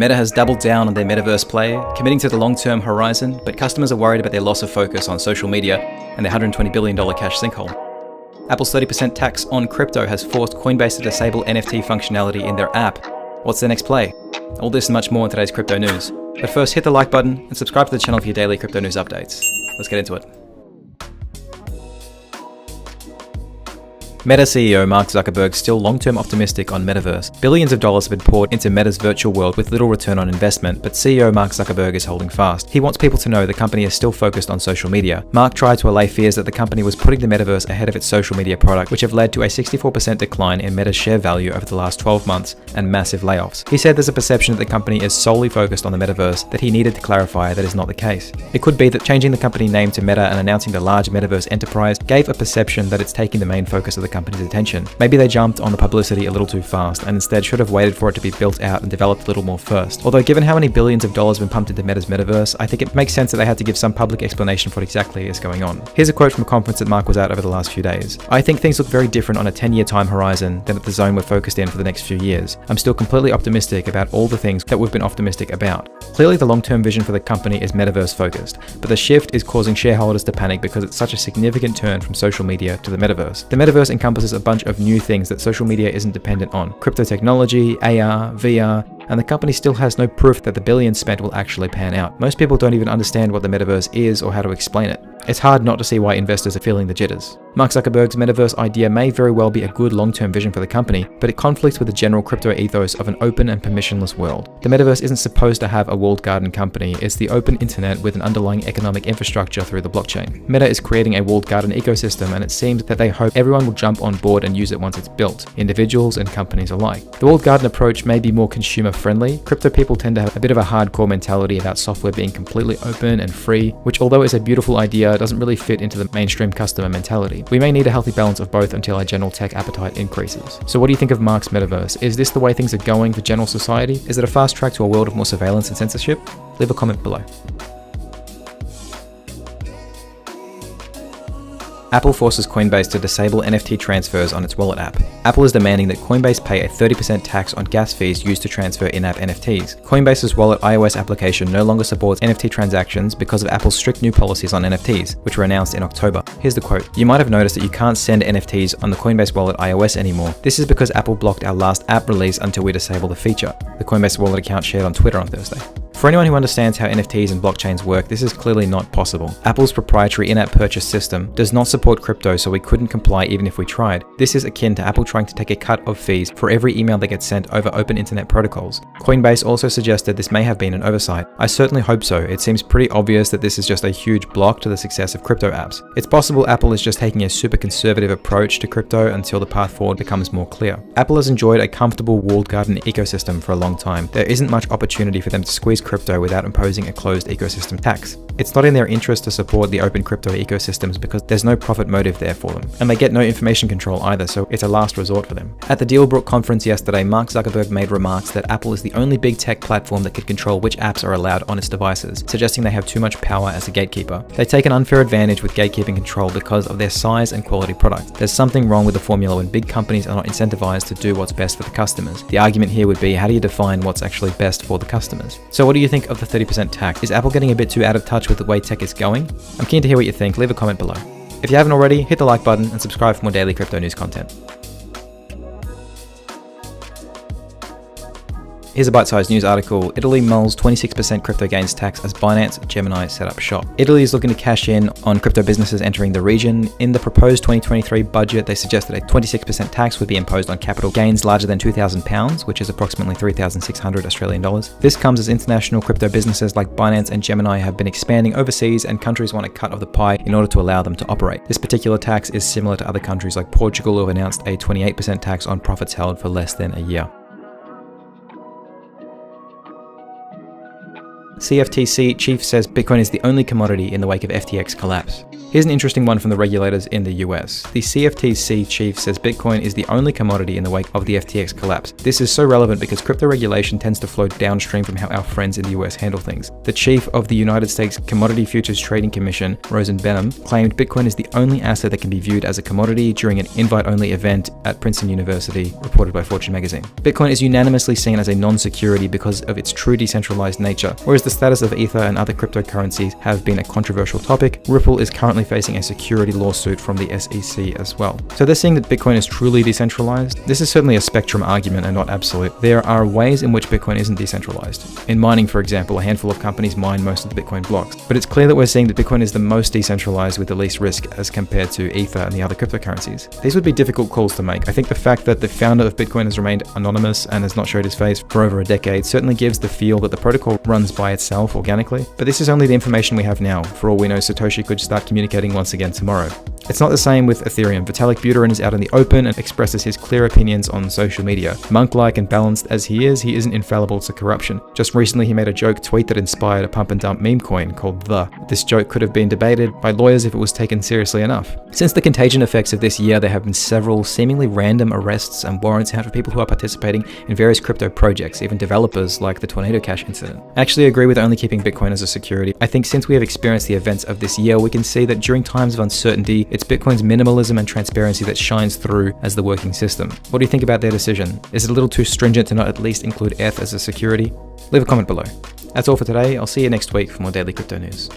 Meta has doubled down on their Metaverse play, committing to the long-term horizon, but customers are worried about their loss of focus on social media and their $120 billion cash sinkhole. Apple's 30% tax on crypto has forced Coinbase to disable NFT functionality in their app. What's their next play? All this and much more in today's crypto news. But first, hit the like button and subscribe to the channel for your daily crypto news updates. Let's get into it. Meta CEO Mark Zuckerberg still long-term optimistic on Metaverse. Billions of dollars have been poured into Meta's virtual world with little return on investment, but CEO Mark Zuckerberg is holding fast. He wants people to know the company is still focused on social media. Mark tried to allay fears that the company was putting the Metaverse ahead of its social media product, which have led to a 64% decline in Meta's share value over the last 12 months and massive layoffs. He said there's a perception that the company is solely focused on the Metaverse that he needed to clarify that is not the case. It could be that changing the company name to Meta and announcing the large Metaverse enterprise gave a perception that it's taking the main focus of the company's attention. Maybe they jumped on the publicity a little too fast and instead should have waited for it to be built out and developed a little more first. Although given how many billions of dollars have been pumped into Meta's Metaverse, I think it makes sense that they had to give some public explanation for what exactly is going on. Here's a quote from a conference that Mark was at over the last few days. "I think things look very different on a 10-year time horizon than at the zone we're focused in for the next few years. I'm still completely optimistic about all the things that we've been optimistic about. Clearly the long-term vision for the company is Metaverse focused, but the shift is causing shareholders to panic because it's such a significant turn from social media to the Metaverse. The Metaverse encompasses a bunch of new things that social media isn't dependent on. Crypto technology, AR, VR, and the company still has no proof that the billions spent will actually pan out. Most people don't even understand what the Metaverse is or how to explain it. It's hard not to see why investors are feeling the jitters." Mark Zuckerberg's Metaverse idea may very well be a good long-term vision for the company, but it conflicts with the general crypto ethos of an open and permissionless world. The Metaverse isn't supposed to have a walled garden company, it's the open internet with an underlying economic infrastructure through the blockchain. Meta is creating a walled garden ecosystem, and it seems that they hope everyone will jump on board and use it once it's built, individuals and companies alike. The walled garden approach may be more consumer-friendly. Crypto people tend to have a bit of a hardcore mentality about software being completely open and free, which although is a beautiful idea, doesn't really fit into the mainstream customer mentality. We may need a healthy balance of both until our general tech appetite increases. So what do you think of Mark's Metaverse? Is this the way things are going for general society? Is it a fast track to a world of more surveillance and censorship? Leave a comment below. Apple forces Coinbase to disable NFT transfers on its wallet app. Apple is demanding that Coinbase pay a 30% tax on gas fees used to transfer in-app NFTs. Coinbase's wallet iOS application no longer supports NFT transactions because of Apple's strict new policies on NFTs, which were announced in October. Here's the quote. "You might have noticed that you can't send NFTs on the Coinbase wallet iOS anymore. This is because Apple blocked our last app release until we disable the feature," the Coinbase wallet account shared on Twitter on Thursday. For anyone who understands how NFTs and blockchains work, this is clearly not possible. Apple's proprietary in-app purchase system does not support crypto, so we couldn't comply even if we tried. This is akin to Apple trying to take a cut of fees for every email that gets sent over open internet protocols. Coinbase also suggested this may have been an oversight. I certainly hope so. It seems pretty obvious that this is just a huge block to the success of crypto apps. It's possible Apple is just taking a super conservative approach to crypto until the path forward becomes more clear. Apple has enjoyed a comfortable walled garden ecosystem for a long time. There isn't much opportunity for them to squeeze crypto without imposing a closed ecosystem tax. It's not in their interest to support the open crypto ecosystems because there's no profit motive there for them. And they get no information control either, so it's a last resort for them. At the Dealbrook conference yesterday, Mark Zuckerberg made remarks that Apple is the only big tech platform that can control which apps are allowed on its devices, suggesting they have too much power as a gatekeeper. They take an unfair advantage with gatekeeping control because of their size and quality product. There's something wrong with the formula when big companies are not incentivized to do what's best for the customers. The argument here would be, how do you define what's actually best for the customers? So what do you think of the 30% tax? Is Apple getting a bit too out of touch with the way tech is going? I'm keen to hear what you think. Leave a comment below. If you haven't already, hit the like button and subscribe for more daily crypto news content. Here's a bite-sized news article. Italy mulls 26% crypto gains tax as Binance Gemini set up shop. Italy is looking to cash in on crypto businesses entering the region. In the proposed 2023 budget, they suggested a 26% tax would be imposed on capital gains larger than £2,000, which is approximately 3,600 Australian dollars. This comes as international crypto businesses like Binance and Gemini have been expanding overseas, and countries want a cut of the pie in order to allow them to operate. This particular tax is similar to other countries like Portugal, who have announced a 28% tax on profits held for less than a year. CFTC chief says Bitcoin is the only commodity in the wake of FTX collapse. Here's an interesting one from the regulators in the US. The CFTC chief says Bitcoin is the only commodity in the wake of the FTX collapse. This is so relevant because crypto regulation tends to flow downstream from how our friends in the US handle things. The chief of the United States Commodity Futures Trading Commission, Rosen Benham, claimed Bitcoin is the only asset that can be viewed as a commodity during an invite-only event at Princeton University, reported by Fortune magazine. Bitcoin is unanimously seen as a non-security because of its true decentralized nature. Whereas the status of Ether and other cryptocurrencies have been a controversial topic, Ripple is currently facing a security lawsuit from the SEC as well. So they're saying that Bitcoin is truly decentralized. This is certainly a spectrum argument and not absolute. There are ways in which Bitcoin isn't decentralized. In mining, for example, a handful of companies mine most of the Bitcoin blocks. But it's clear that we're seeing that Bitcoin is the most decentralized with the least risk as compared to Ether and the other cryptocurrencies. These would be difficult calls to make. I think the fact that the founder of Bitcoin has remained anonymous and has not showed his face for over a decade certainly gives the feel that the protocol runs by itself organically. But this is only the information we have now. For all we know, Satoshi could start communicating once again tomorrow. It's not the same with Ethereum. Vitalik Buterin is out in the open and expresses his clear opinions on social media. Monk-like and balanced as he isn't infallible to corruption. Just recently he made a joke tweet that inspired a pump and dump meme coin called The. This joke could have been debated by lawyers if it was taken seriously enough. Since the contagion effects of this year, there have been several seemingly random arrests and warrants out for people who are participating in various crypto projects, even developers like the Tornado Cash incident. I actually agree with only keeping Bitcoin as a security. I think since we have experienced the events of this year, we can see that during times of uncertainty, it's Bitcoin's minimalism and transparency that shines through as the working system. What do you think about their decision? Is it a little too stringent to not at least include ETH as a security? Leave a comment below. That's all for today. I'll see you next week for more daily crypto news.